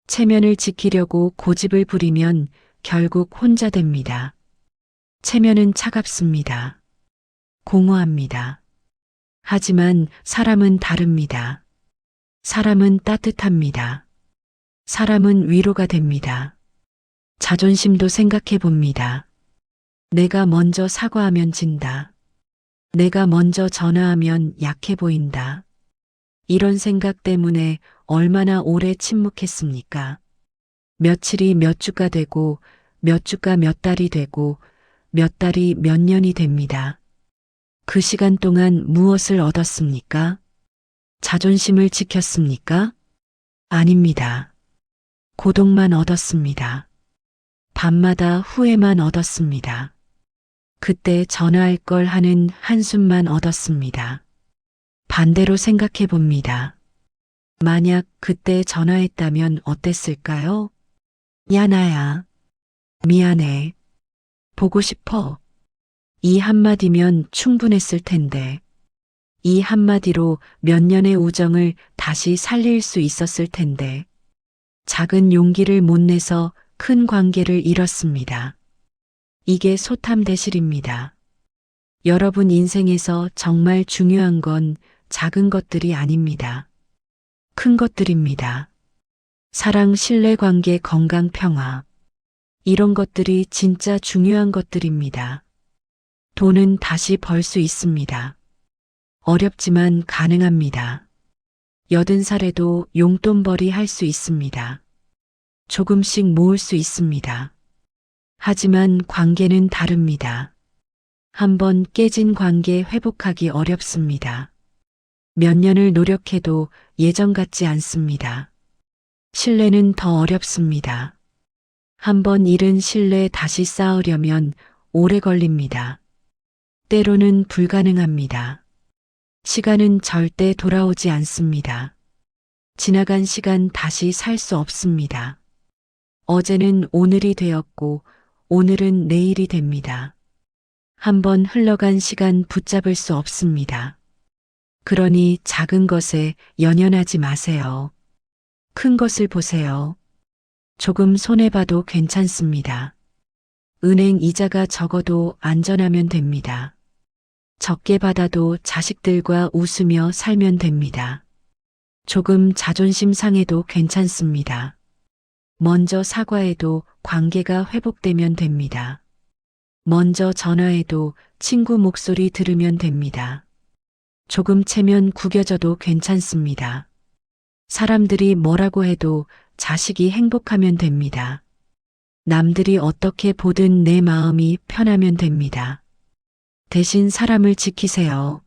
체면을 지키려고 고집을 부리면 결국 혼자 됩니다. 체면은 차갑습니다. 공허합니다. 하지만 사람은 다릅니다. 사람은 따뜻합니다. 사람은 위로가 됩니다. 자존심도 생각해 봅니다. 내가 먼저 사과하면 진다. 내가 먼저 전화하면 약해 보인다. 이런 생각 때문에 얼마나 오래 침묵했습니까? 며칠이 몇 주가 되고, 몇 주가 몇 달이 되고, 몇 달이 몇 년이 됩니다. 그 시간 동안 무엇을 얻었습니까? 자존심을 지켰습니까? 아닙니다. 고독만 얻었습니다. 밤마다 후회만 얻었습니다. 그때 전화할 걸 하는 한숨만 얻었습니다. 반대로 생각해 봅니다. 만약 그때 전화했다면 어땠을까요? 야, 나야. 미안해. 보고 싶어. 이 한마디면 충분했을 텐데. 이 한마디로 몇 년의 우정을 다시 살릴 수 있었을 텐데. 작은 용기를 못 내서 큰 관계를 잃었습니다. 이게 소탐대실입니다. 여러분 인생에서 정말 중요한 건 작은 것들이 아닙니다. 큰 것들입니다. 사랑, 신뢰, 관계, 건강, 평화. 이런 것들이 진짜 중요한 것들입니다. 돈은 다시 벌 수 있습니다. 어렵지만 가능합니다. 80살에도 용돈벌이 할 수 있습니다. 조금씩 모을 수 있습니다. 하지만 관계는 다릅니다. 한번 깨진 관계 회복하기 어렵습니다. 몇 년을 노력해도 예전 같지 않습니다. 신뢰는 더 어렵습니다. 한번 잃은 신뢰 다시 쌓으려면 오래 걸립니다. 때로는 불가능합니다. 시간은 절대 돌아오지 않습니다. 지나간 시간 다시 살 수 없습니다. 어제는 오늘이 되었고 오늘은 내일이 됩니다. 한번 흘러간 시간 붙잡을 수 없습니다. 그러니 작은 것에 연연하지 마세요. 큰 것을 보세요. 조금 손해봐도 괜찮습니다. 은행 이자가 적어도 안전하면 됩니다. 적게 받아도 자식들과 웃으며 살면 됩니다. 조금 자존심 상해도 괜찮습니다. 먼저 사과해도 관계가 회복되면 됩니다. 먼저 전화해도 친구 목소리 들으면 됩니다. 조금 체면 구겨져도 괜찮습니다. 사람들이 뭐라고 해도 자식이 행복하면 됩니다. 남들이 어떻게 보든 내 마음이 편하면 됩니다. 대신 사람을 지키세요.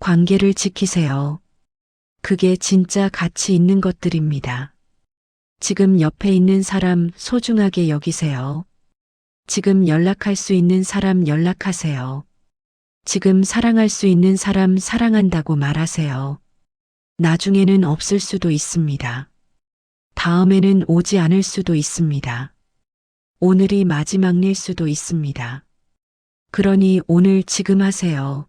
관계를 지키세요. 그게 진짜 가치 있는 것들입니다. 지금 옆에 있는 사람 소중하게 여기세요. 지금 연락할 수 있는 사람 연락하세요. 지금 사랑할 수 있는 사람 사랑한다고 말하세요. 나중에는 없을 수도 있습니다. 다음에는 오지 않을 수도 있습니다. 오늘이 마지막일 수도 있습니다. 그러니 오늘 지금 하세요.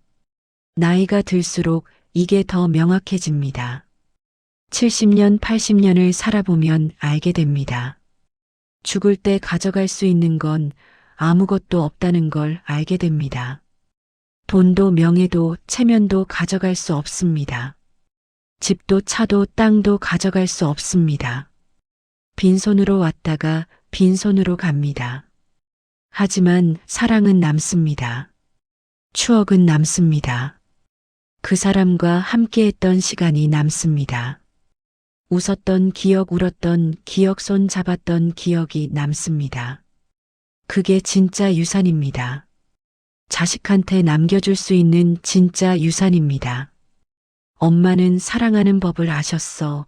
나이가 들수록 이게 더 명확해집니다. 70년, 80년을 살아보면 알게 됩니다. 죽을 때 가져갈 수 있는 건 아무것도 없다는 걸 알게 됩니다. 돈도 명예도 체면도 가져갈 수 없습니다. 집도 차도 땅도 가져갈 수 없습니다. 빈손으로 왔다가 빈손으로 갑니다. 하지만 사랑은 남습니다. 추억은 남습니다. 그 사람과 함께했던 시간이 남습니다. 웃었던 기억, 울었던 기억, 손 잡았던 기억이 남습니다. 그게 진짜 유산입니다. 자식한테 남겨줄 수 있는 진짜 유산입니다. 엄마는 사랑하는 법을 아셨어.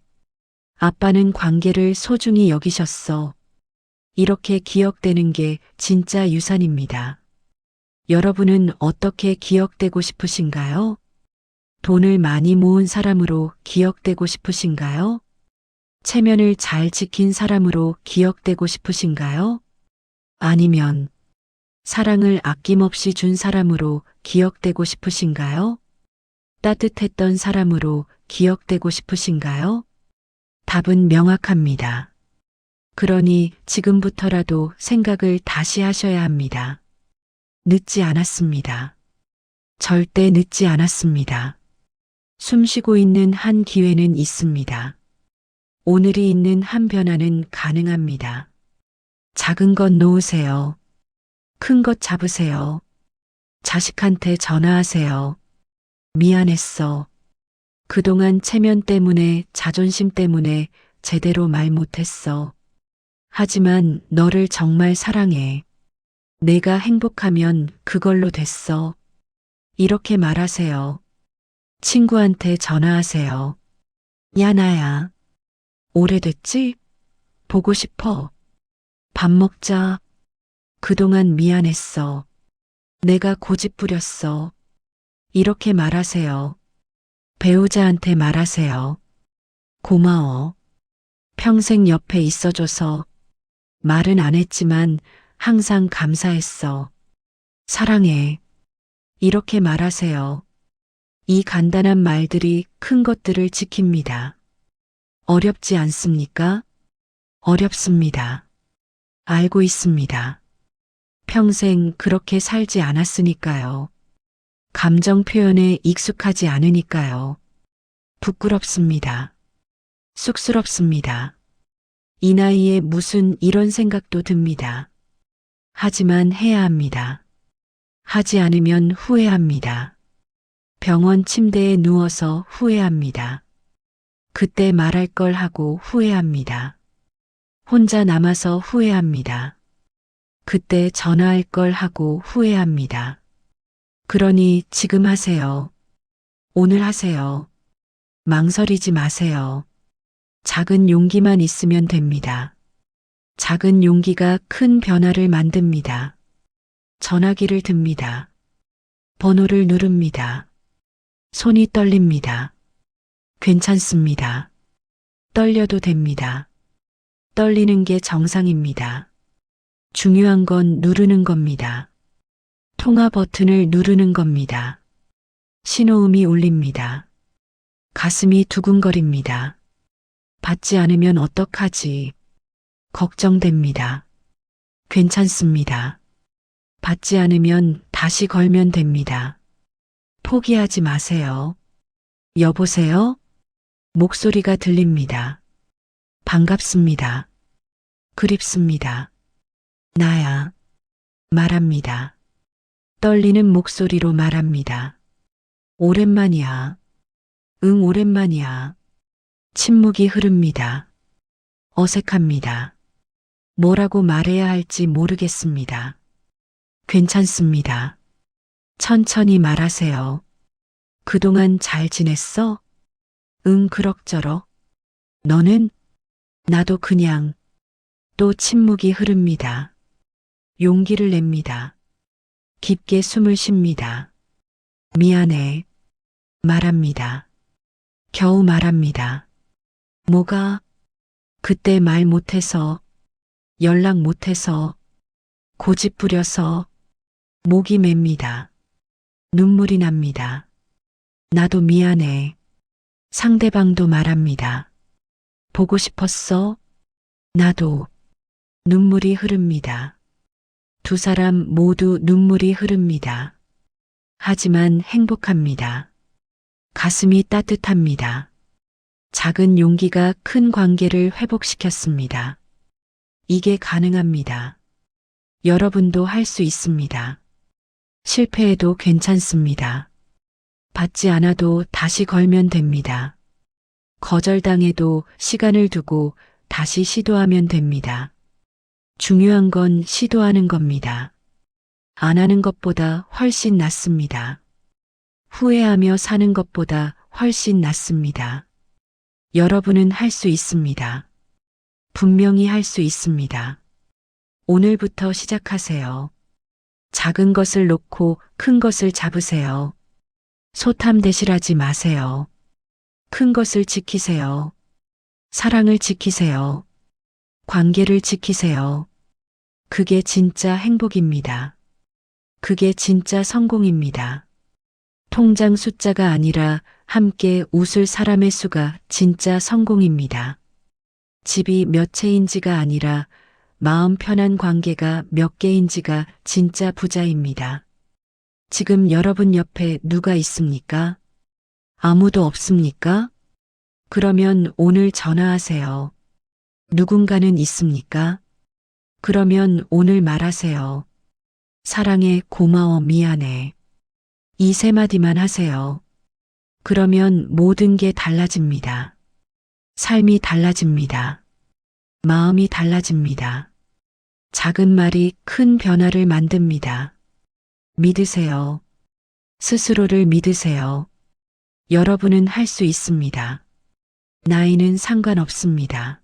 아빠는 관계를 소중히 여기셨어. 이렇게 기억되는 게 진짜 유산입니다. 여러분은 어떻게 기억되고 싶으신가요? 돈을 많이 모은 사람으로 기억되고 싶으신가요? 체면을 잘 지킨 사람으로 기억되고 싶으신가요? 아니면 사랑을 아낌없이 준 사람으로 기억되고 싶으신가요? 따뜻했던 사람으로 기억되고 싶으신가요? 답은 명확합니다. 그러니 지금부터라도 생각을 다시 하셔야 합니다. 늦지 않았습니다. 절대 늦지 않았습니다. 숨쉬고 있는 한 기회는 있습니다. 오늘이 있는 한 변화는 가능합니다. 작은 것 놓으세요. 큰 것 잡으세요. 자식한테 전화하세요. 미안했어. 그동안 체면 때문에, 자존심 때문에 제대로 말 못했어. 하지만 너를 정말 사랑해. 내가 행복하면 그걸로 됐어. 이렇게 말하세요. 친구한테 전화하세요. 야, 나야. 오래됐지? 보고 싶어. 밥 먹자. 그동안 미안했어. 내가 고집 부렸어. 이렇게 말하세요. 배우자한테 말하세요. 고마워. 평생 옆에 있어줘서. 말은 안 했지만 항상 감사했어. 사랑해. 이렇게 말하세요. 이 간단한 말들이 큰 것들을 지킵니다. 어렵지 않습니까? 어렵습니다. 알고 있습니다. 평생 그렇게 살지 않았으니까요. 감정 표현에 익숙하지 않으니까요. 부끄럽습니다. 쑥스럽습니다. 이 나이에 무슨 이런 생각도 듭니다. 하지만 해야 합니다. 하지 않으면 후회합니다. 병원 침대에 누워서 후회합니다. 그때 말할 걸 하고 후회합니다. 혼자 남아서 후회합니다. 그때 전화할 걸 하고 후회합니다. 그러니 지금 하세요. 오늘 하세요. 망설이지 마세요. 작은 용기만 있으면 됩니다. 작은 용기가 큰 변화를 만듭니다. 전화기를 듭니다. 번호를 누릅니다. 손이 떨립니다. 괜찮습니다. 떨려도 됩니다. 떨리는 게 정상입니다. 중요한 건 누르는 겁니다. 통화 버튼을 누르는 겁니다. 신호음이 울립니다. 가슴이 두근거립니다. 받지 않으면 어떡하지? 걱정됩니다. 괜찮습니다. 받지 않으면 다시 걸면 됩니다. 포기하지 마세요. 여보세요? 목소리가 들립니다. 반갑습니다. 그립습니다. 나야. 말합니다. 떨리는 목소리로 말합니다. 오랜만이야. 응, 오랜만이야. 침묵이 흐릅니다. 어색합니다. 뭐라고 말해야 할지 모르겠습니다. 괜찮습니다. 천천히 말하세요. 그동안 잘 지냈어? 응, 그럭저럭. 너는? 나도 그냥. 또 침묵이 흐릅니다. 용기를 냅니다. 깊게 숨을 쉽니다. 미안해. 말합니다. 겨우 말합니다. 뭐가? 그때 말 못해서, 연락 못해서, 고집 부려서, 목이 맵니다. 눈물이 납니다. 나도 미안해. 상대방도 말합니다. 보고 싶었어? 나도. 눈물이 흐릅니다. 두 사람 모두 눈물이 흐릅니다. 하지만 행복합니다. 가슴이 따뜻합니다. 작은 용기가 큰 관계를 회복시켰습니다. 이게 가능합니다. 여러분도 할 수 있습니다. 실패해도 괜찮습니다. 받지 않아도 다시 걸면 됩니다. 거절당해도 시간을 두고 다시 시도하면 됩니다. 중요한 건 시도하는 겁니다. 안 하는 것보다 훨씬 낫습니다. 후회하며 사는 것보다 훨씬 낫습니다. 여러분은 할 수 있습니다. 분명히 할 수 있습니다. 오늘부터 시작하세요. 작은 것을 놓고 큰 것을 잡으세요. 소탐대실하지 마세요. 큰 것을 지키세요. 사랑을 지키세요. 관계를 지키세요. 그게 진짜 행복입니다. 그게 진짜 성공입니다. 통장 숫자가 아니라 함께 웃을 사람의 수가 진짜 성공입니다. 집이 몇 채인지가 아니라 마음 편한 관계가 몇 개인지가 진짜 부자입니다. 지금 여러분 옆에 누가 있습니까? 아무도 없습니까? 그러면 오늘 전화하세요. 누군가는 있습니까? 그러면 오늘 말하세요. 사랑해, 고마워, 미안해. 이 세 마디만 하세요. 그러면 모든 게 달라집니다. 삶이 달라집니다. 마음이 달라집니다. 작은 말이 큰 변화를 만듭니다. 믿으세요. 스스로를 믿으세요. 여러분은 할 수 있습니다. 나이는 상관없습니다.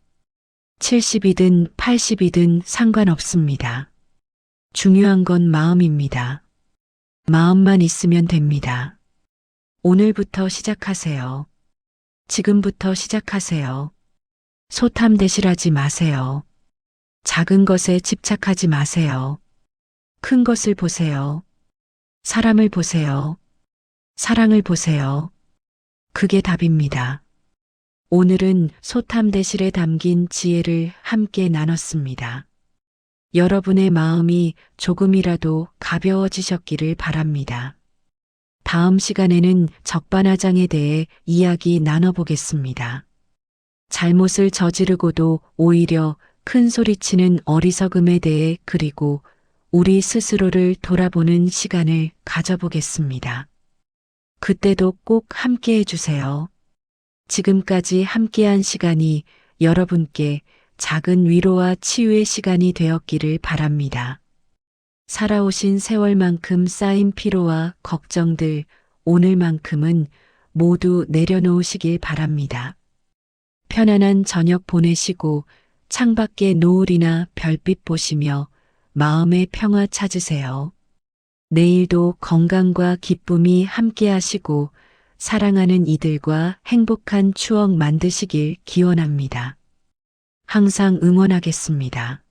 70이든 80이든 상관없습니다. 중요한 건 마음입니다. 마음만 있으면 됩니다. 오늘부터 시작하세요. 지금부터 시작하세요. 소탐대실하지 마세요. 작은 것에 집착하지 마세요. 큰 것을 보세요. 사람을 보세요. 사랑을 보세요. 그게 답입니다. 오늘은 소탐대실에 담긴 지혜를 함께 나눴습니다. 여러분의 마음이 조금이라도 가벼워지셨기를 바랍니다. 다음 시간에는 적반하장에 대해 이야기 나눠보겠습니다. 잘못을 저지르고도 오히려 큰 소리치는 어리석음에 대해, 그리고 우리 스스로를 돌아보는 시간을 가져보겠습니다. 그때도 꼭 함께 해주세요. 지금까지 함께한 시간이 여러분께 작은 위로와 치유의 시간이 되었기를 바랍니다. 살아오신 세월만큼 쌓인 피로와 걱정들, 오늘만큼은 모두 내려놓으시길 바랍니다. 편안한 저녁 보내시고 창밖의 노을이나 별빛 보시며 마음의 평화 찾으세요. 내일도 건강과 기쁨이 함께하시고 사랑하는 이들과 행복한 추억 만드시길 기원합니다. 항상 응원하겠습니다.